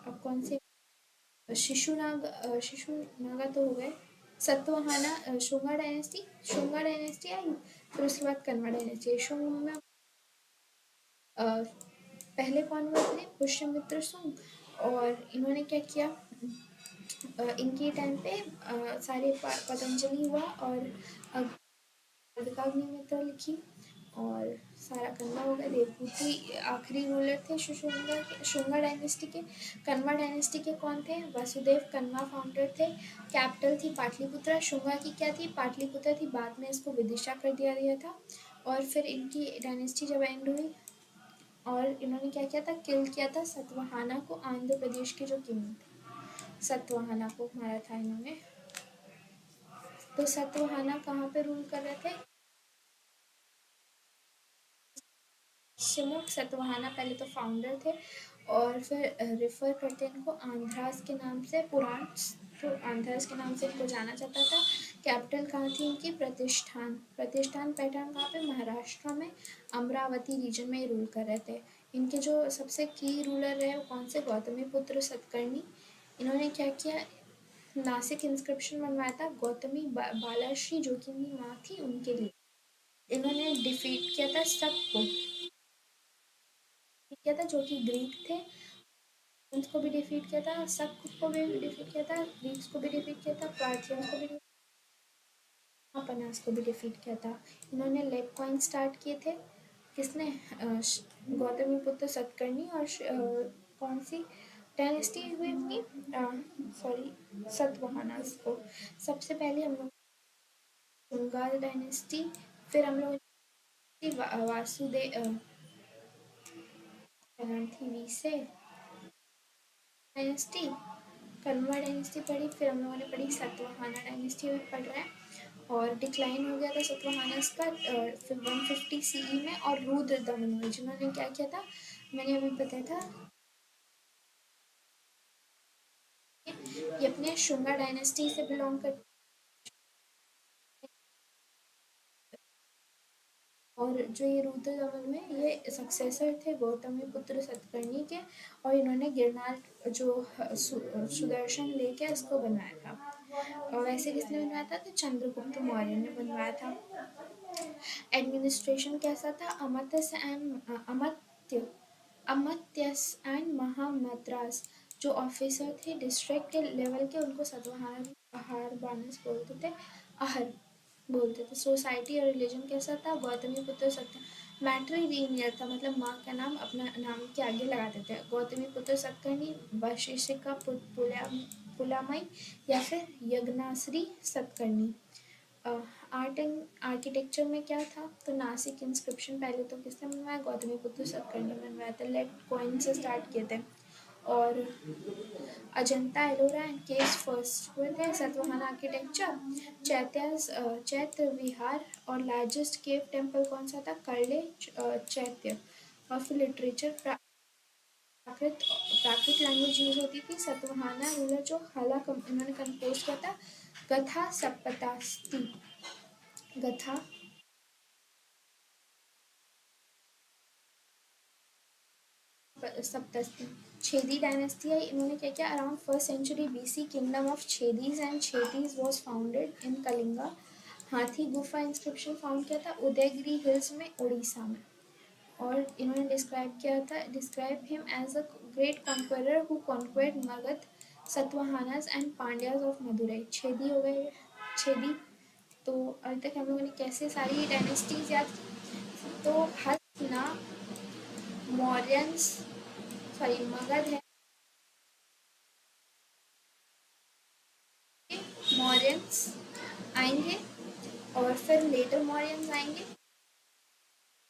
अब कौन से शिशुनागा तो हो गए। सत्वहाना शुंगा डायनेस्टी, शुंगा डायनेस्टी आई, फिर उसके बाद कन्वा डायनेस्टी आई। शुंग में पहले कौन हुए थे? पुष्यमित्र सुंग। और इन्होंने क्या किया? इनके टाइम पे सारे पतंजलि हुआ और अग्निमित्र लिखी और सारा कन्वा हो गया। देवभूति आखिरी रूलर थे शुंगा डायनेस्टी के। कन्वा डायनेस्टी के कौन थे? वसुदेव कन्वा फाउंडर थे। कैपिटल थी पाटलिपुत्रा। शुंगा की क्या थी? पाटलिपुत्रा थी, बाद में इसको विदिशा कर दिया गया था। और फिर इनकी डायनेस्टी जब एंड हुई और इन्होंने क्या किया था? किल किया था सतवाहाना को, आंध्र प्रदेश के जो किंग थे, सतवाहाना को मारा था इन्होंने। तो सतवाहाना कहाँ पे रूल कर रहे थे? शिमुख सतवाहाना पहले तो फाउंडर थे और फिर रेफर करते हैं इनको आंध्रास के नाम से, पुराण तो आंध्रास के नाम से इनको जाना जाता था। कैपिटल कहाँ थी इनकी? प्रतिष्ठान। प्रतिष्ठान पैटर्न कहाँ पे? महाराष्ट्र में अमरावती रीजन में रूल कर रहे थे। इनके जो सबसे की रूलर रहे वो कौन से? गौतमीपुत्र सतकर्णी। इन्होंने क्या किया? नासिक इंस्क्रिप्शन बनवाया था गौतमी बालाश्री जो कि इनकी माँ थी उनके लिए। इन्होंने डिफीट किया था सबको, किया था जो कि ग्रीक थे उनको भी डिफीट किया था, सब को भी डिफीट किया था, ग्रीक्स को भी डिफीट किया था, पार्थियंस को भी, पनास को भी डिफीट किया था। इन्होंने लेग कॉइन स्टार्ट किए थे। किसने? गौतमी पुत्र सतकर्णी और कौन सी डायनेस्टी हुई अपनी सॉरी सतवाहनास को। सबसे पहले हम लोग शुंगा डायनेस्टी, फिर हम लोग वासुदेव क्या नाम थी वीसे डायनेस्टी, कन्वा डायनेस्टी पढ़ी, फिर हम लोगों ने पढ़ी सतवाहना डायनेस्टी भी पढ़ रहे हैं। और डिक्लाइन हो गया था सतवाहनास का फिर 150 सीई में। और रुद्र दमन जिन्होंने क्या किया था, मैंने अभी बताया था, ये अपने शुंगा डायनेस्टी से बिलोंग करते। और जो ये रुद्र दमन में ये सक्सेसर थे गौतमी पुत्र सतकर्णी के। और इन्होंने गिरनार जो सुदर्शन लेके इसको बनवाया था। और वैसे किसने बनवाया था, तो चंद्रगुप्त मौर्य ने बनवाया था। एडमिनिस्ट्रेशन कैसा था, अमत्यस एंड महामद्रास जो ऑफिसर थे डिस्ट्रिक्ट के लेवल के, उनको सतवाहन आहार बानस बोलते थे, आहर बोलते थे। सोसाइटी और रिलीजन कैसा था, गौतमी पुत्र सत्य मैट्री लीनियर था, मतलब माँ का नाम अपना नाम के आगे लगाते थे। गौतमी पुत्र सतकर्णी, वशिष्ठिका पुलामई या फिर यज्ञाश्री सतकर्णी। आर्ट एंड आर्किटेक्चर में क्या था, तो नासिक इंस्क्रिप्शन पहले तो किसने बनवाया, गौतमी पुत्र सतकर्णी ने बनवाया था। लेड कॉइन से स्टार्ट किए थे। और Ajanta Ellora and caves first हुए थे। सतवाहना आर्किटेक्चर, चैत्य विहार। और लार्जेस्ट केव टेम्पल कौन सा था, करले चैत्य। और फिर लिटरेचर, प्राकृत लैंग्वेज यूज होती थी। सतवाहना रूलर जो हला इन्होंने कंपोज किया था, गथा सप्तशती, गथा सप्तशती। छेदी डायनेस्टी है, इन्होंने क्या किया, around first century BC kingdom of Chedis and Chedis was founded in Kalinga. Hathi Gufa inscription found किया था उदयगिरी हिल्स में उड़ीसा में। और इन्होंने describe him as a great conqueror who conquered Magadha, Satavahanas and Pandyas of Madurai. Chedi हो गए, छेदी। तो अभी तक हम लोगों ने कैसे सारी डायनेस्टीज याद की, तो हस्ना मौर्यंस सॉरी मगध है, मौर्यंस आएंगे। और फिर लेटर मौर्यंस आएंगे,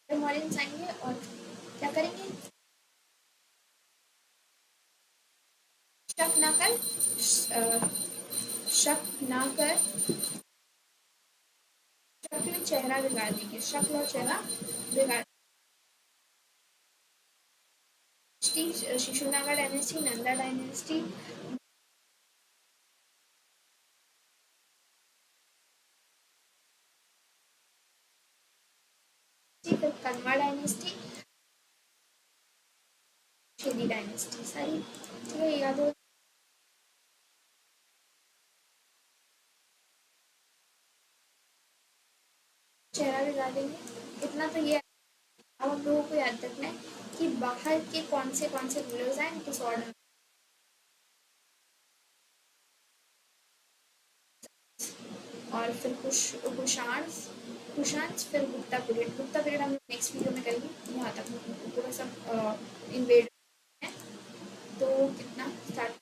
मौर्यंस आएंगे और क्या करेंगे, शक ना कर शक ना कर शक्ल चेहरा बिगाड़ देंगे, शक्ल और चेहरा बिगाड़। शिशुनागा डायनेस्टी, नंदा डायनेस्टी, फिर कन्वा डायनेस्टी, छेदी डायनेस्टी, सारी ठीक है याद हो। चेहरा बिगाड़ देंगे, इतना तो ये अब हम लोगों को याद रखना है कि बाहर के कौन से रूलर्स हैं, किस ऑर्डर। और फिर कुशाण्स, फिर गुप्ता पीरियड। गुप्ता पीरियड हम नेक्स्ट वीडियो में करेंगे। यहाँ तक पूरा सब इन्वेड है। तो कितना स्टार्ट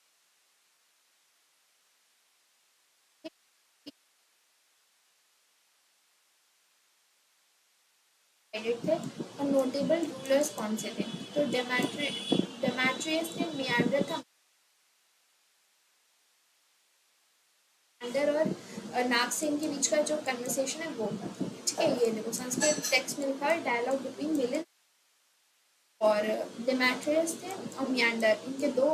थे और नोटेबल रूलर्स कौन से थे, तो डेमेट्रियस थे, मियांडर था, मियांडर और नागसेन के बीच का जो कन्वर्सेशन है वो था। ठीक है, ये देखो संस्कृत टेक्स्ट में लिखा है, डायलॉग बिटवीन मिलिन और डेमेट्रियस थे और मियांडर, इनके दो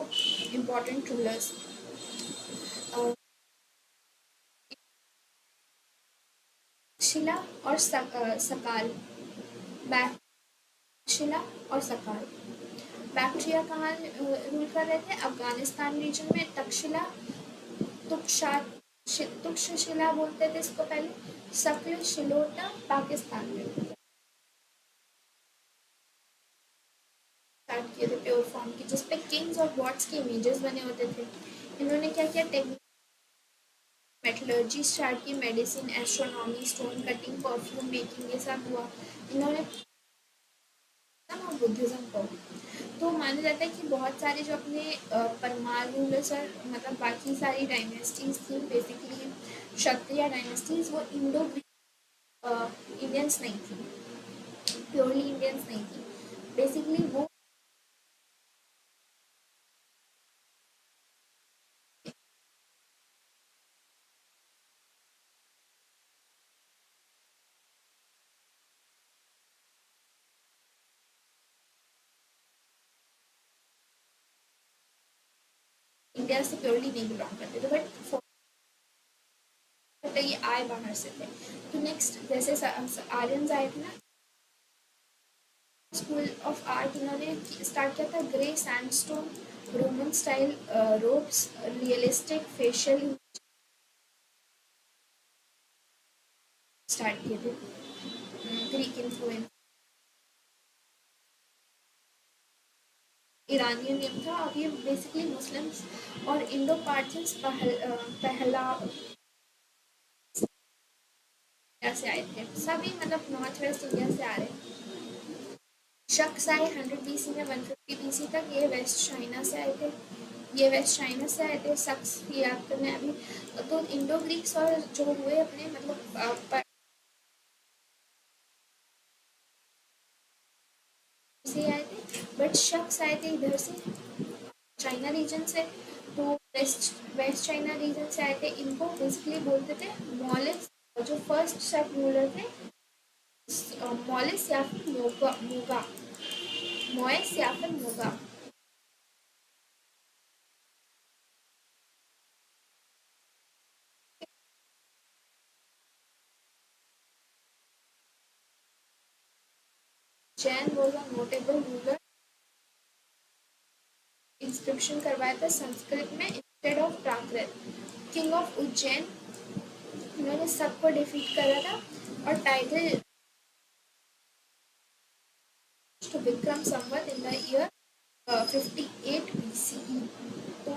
इम्पोर्टेंट रूलर्स। शिला और सकाल, बैक्शिला और सकाल। बैक्ट्रिया कहाँ रूल कर रहे थे, अफगानिस्तान रीजन में। तक्षशिला, तुक्षशा तुक्षशिला बोलते थे इसको पहले। सकल शिलोटा पाकिस्तान में स्टार्ट किए थे प्योर फॉर्म की, जिसपे किंग्स और गॉड्स के इमेजेस बने होते थे। इन्होंने क्या किया, मेटलर्जी स्टार्ट की, medicine, astronomy, stone cutting, perfume making, ये सब हुआ। इन्होंने बुद्धिज्म को तो माना जाता है कि बहुत सारे जो अपने परमार रूलर्स और मतलब बाकी सारी डायनेस्टीज थी, बेसिकली क्षत्रिय डायनेस्टीज, वो इंडो इंडियंस नहीं थी, प्योरली इंडियंस नहीं थी। बेसिकली वो इंडिया से प्योरली नहीं बिलोंग करते थे, बट ये आए बाहर से थे। तो नेक्स्ट जैसे आर्यंस आए थे ना, स्कूल ऑफ आर्ट इन्होंने स्टार्ट किया था, grey sandstone Roman style ropes, realistic facial start किए थे, ग्रीक इन्फ्लुएंस, ईरानियन नेम था। अब ये बेसिकली मुस्लिम्स और इंडो पार्थियंस पहला इंडिया से आए थे, सभी मतलब नॉर्थ वेस्ट इंडिया से आ रहे हैं। शख्स आए 100 BC में 150 BC तक, ये वेस्ट चाइना से आए थे, ये वेस्ट चाइना से आए थे। शख्स की याद करना है अभी। तो इंडो ग्रीक्स और जो हुए अपने मतलब से आए थे, बट शख्स आए थे इधर से, चाइना रीजन से। तो वेस्ट वेस्ट चाइना रीजन से आए थे। इनको बेसिकली बोलते थे मॉलिस। जो फर्स्ट शक रूलर थे मॉलिस या फिर मोगा मोगा मॉयस या फिर Moga. Jain was a notable ruler, inscription करवाया था संस्कृत में instead of Prakrit. King of Ujjain, इन्होंने सबको डिफीट करा था। और title to Vikram Samvat in the year 58 BCE। तो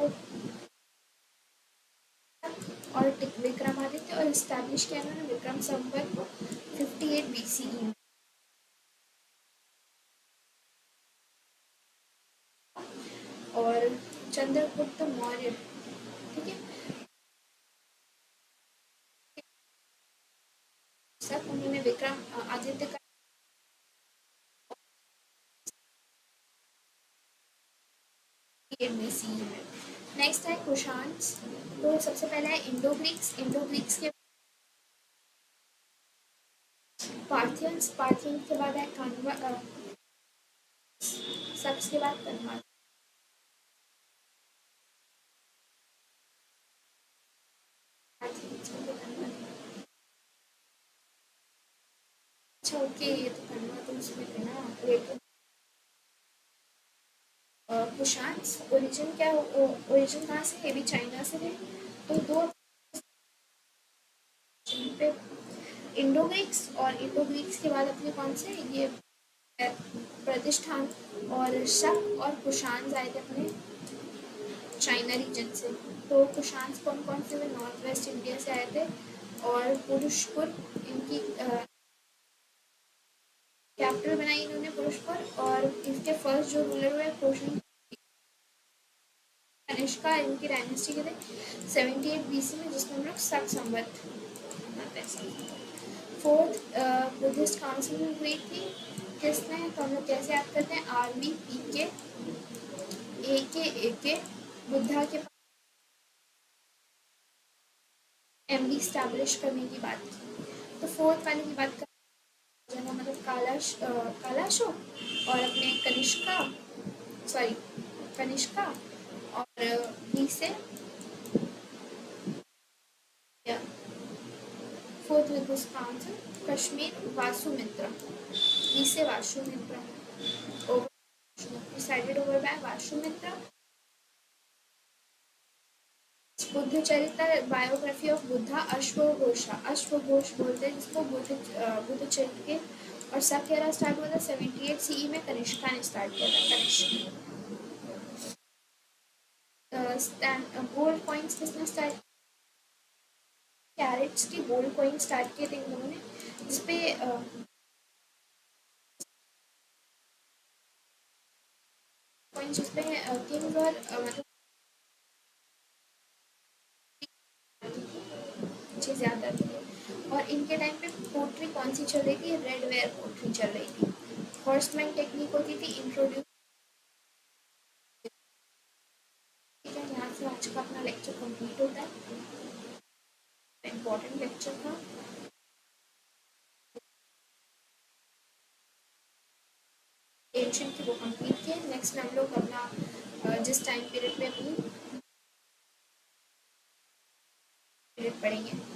और विक्रमादित्य और इस्टेब्लिश किया इन्होंने विक्रम संवत को 58 BCE। और चंद्रगुप्त मौर्य, ठीक है, सब उन्होंने विक्रम आदित्य का BCE में। नेक्स्ट है कुशान्स। तो सबसे पहले है इंडो ग्रीक्स। इंडो ग्रीक्स के पार्थियंस, पार्थियंस के बाद है कानवा, सक्स के बाद कन्वा। अच्छा ओके, ये तो कन्वा तो उसमें थे ना, लेकिन कुशान्स ओरिजिन क्या, ओरिजिन कहाँ से, ये भी चाइना से थे। तो दो पे इंडो ग्रीक्स, और इंडो ग्रीक्स के बाद अपने कौन से ये प्रतिष्ठान और शक और कुशान्स आए थे अपने चाइना रीजन से। तो कुशान्स कौन कौन से, वे नॉर्थ वेस्ट इंडिया से आए थे। और पुरुषपुर इनकी कैपिटल बनाई इन्होंने, पुरुषपुर। और इसके फर्स्ट जो रूलर हुए क्रोशन कनिष्का, इनकी डायनेस्टी के थे 78 BC में, जिसमें हम लोग सक संवत मनाते हैं। फोर्थ बुद्धिस्ट काउंसिल हुई थी किसमें, तो हम लोग कैसे याद करते हैं, RVPK बुद्धा के MD स्टैब्लिश करने की बात की। तो फोर्थ वाले की बात करें, मतलब कालाशो और अपने कनिष्का, सॉरी कनिष्का, और बी से fourth with this council Kashmir Vasumitra, B से Vasumitra, decided over by Vasumitra. Buddha चरित्र, बायोग्राफी ऑफ बुद्धा, अश्वघोषा, अश्वघोष बोलते हैं जिसको, बुद्ध चरित्र। और सब क्या स्टार्ट हुआ था 78 CE में, कनिष्का ने स्टार्ट किया था, कनिष्का। गोल्ड कॉइन्स किसने स्टार्ट, कैरेट्स की गोल्ड कॉइन स्टार्ट किए थे इन लोगों ने, जिसपे पॉइंट जिसमें किंग्स और मतलब चीज़ याद आती है। और इनके टाइम पे पोट्री कौन सी चल रही थी? रेड वेयर पोट्री चल रही थी। हॉर्समैन टेक्निक होती थी इंट्रोड्यूस। ठीक है, यहाँ से आज का अपना लेक्चर कंप्लीट होता है। इम्पोर्टेंट लेक्चर था। एंशिएंट की वो कंप्लीट किए। नेक्स्ट में हम लोग अपना जिस टाइम पीरियड में अपनी पीरियड पढ़ेंगे